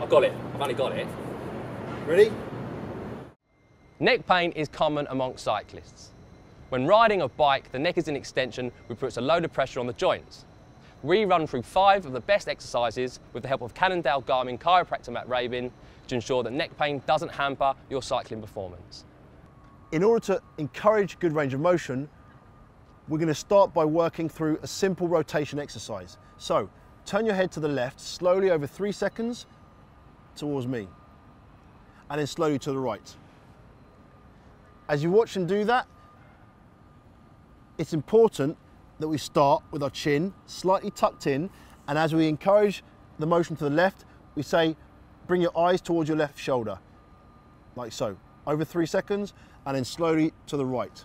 I've got it. I've only got it. Ready? Neck pain is common amongst cyclists. When riding a bike, the neck is in extension, which puts a load of pressure on the joints. We run through 5 of the best exercises with the help of Cannondale Garmin chiropractor Matt Rabin to ensure that neck pain doesn't hamper your cycling performance. In order to encourage good range of motion, we're going to start by working through a simple rotation exercise. So, turn your head to the left slowly over 3 seconds towards me, and then slowly to the right. As you watch and do that, it's important that we start with our chin slightly tucked in, and as we encourage the motion to the left, we say, bring your eyes towards your left shoulder, like so, over 3 seconds, and then slowly to the right.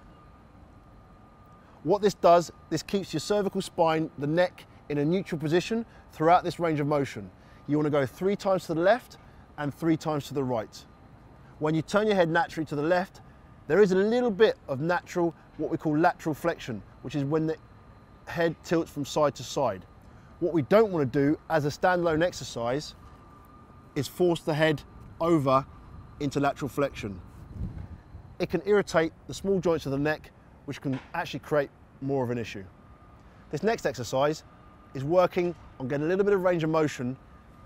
What this does, this keeps your cervical spine, the neck, in a neutral position throughout this range of motion. You want to go 3 times to the left and 3 times to the right. When you turn your head naturally to the left, there is a little bit of natural, what we call lateral flexion, which is when the head tilts from side to side. What we don't want to do as a standalone exercise is force the head over into lateral flexion. It can irritate the small joints of the neck, which can actually create more of an issue. This next exercise is working on getting a little bit of range of motion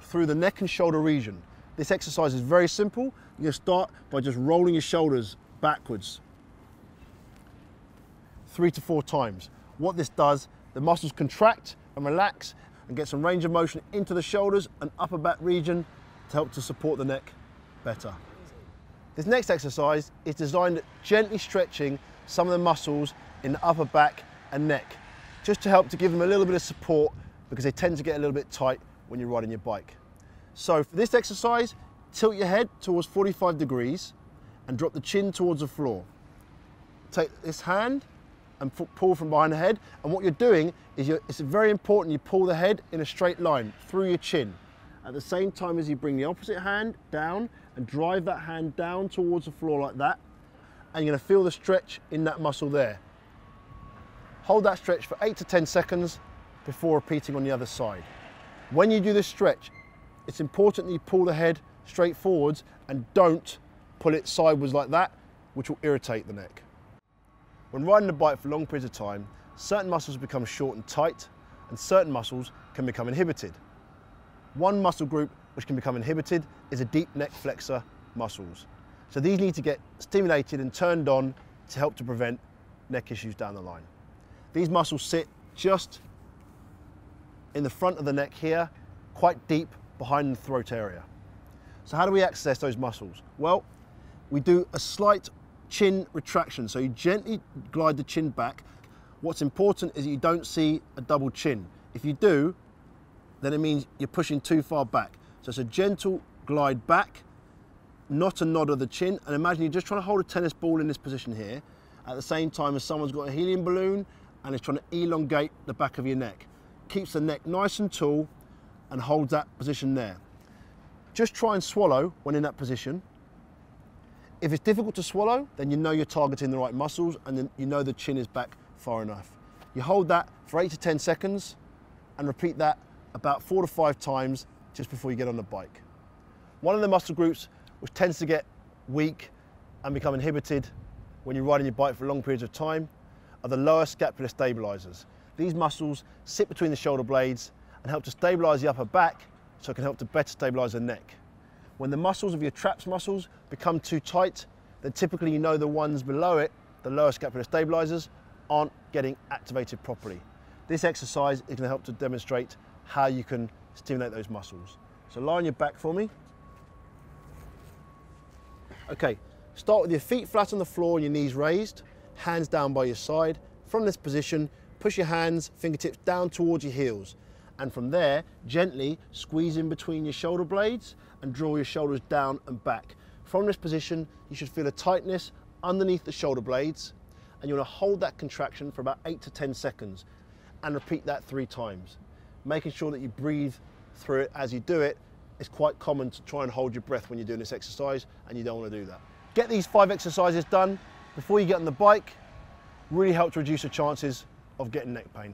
through the neck and shoulder region. This exercise is very simple. You're going to start by just rolling your shoulders backwards 3 to 4 times. What this does, the muscles contract and relax and get some range of motion into the shoulders and upper back region to help to support the neck better. This next exercise is designed at gently stretching some of the muscles in the upper back and neck, just to help to give them a little bit of support because they tend to get a little bit tight when you're riding your bike. So for this exercise, tilt your head towards 45 degrees and drop the chin towards the floor. Take this hand and pull from behind the head, and what you're doing is it's very important you pull the head in a straight line through your chin. At the same time as you bring the opposite hand down and drive that hand down towards the floor like that, and you're going to feel the stretch in that muscle there. Hold that stretch for 8 to 10 seconds before repeating on the other side. When you do this stretch, it's important that you pull the head straight forwards and don't pull it sideways like that, which will irritate the neck. When riding a bike for long periods of time, certain muscles become short and tight, and certain muscles can become inhibited. One muscle group which can become inhibited is a deep neck flexor muscles. So these need to get stimulated and turned on to help to prevent neck issues down the line. These muscles sit just in the front of the neck here, quite deep behind the throat area. So how do we access those muscles? Well, we do a slight chin retraction. So you gently glide the chin back. What's important is that you don't see a double chin. If you do, then it means you're pushing too far back. So it's a gentle glide back, not a nod of the chin. And imagine you're just trying to hold a tennis ball in this position here, at the same time as someone's got a helium balloon and is trying to elongate the back of your neck. Keeps the neck nice and tall and holds that position there. Just try and swallow when in that position. If it's difficult to swallow, then you know you're targeting the right muscles and then you know the chin is back far enough. You hold that for 8 to 10 seconds and repeat that about 4 to 5 times just before you get on the bike. One of the muscle groups which tends to get weak and become inhibited when you're riding your bike for long periods of time are the lower scapular stabilizers. These muscles sit between the shoulder blades and help to stabilize the upper back so it can help to better stabilize the neck. When the muscles of your traps muscles become too tight, then typically you know the ones below it, the lower scapular stabilizers, aren't getting activated properly. This exercise is going to help to demonstrate how you can stimulate those muscles. So lie on your back for me. Okay, start with your feet flat on the floor and your knees raised, hands down by your side. From this position, push your hands, fingertips down towards your heels. And from there, gently squeeze in between your shoulder blades and draw your shoulders down and back. From this position, you should feel a tightness underneath the shoulder blades, and you want to hold that contraction for about 8 to 10 seconds and repeat that 3 times. Making sure that you breathe through it as you do it. It's quite common to try and hold your breath when you're doing this exercise, and you don't want to do that. Get these 5 exercises done before you get on the bike. Really help to reduce the chances of getting neck pain.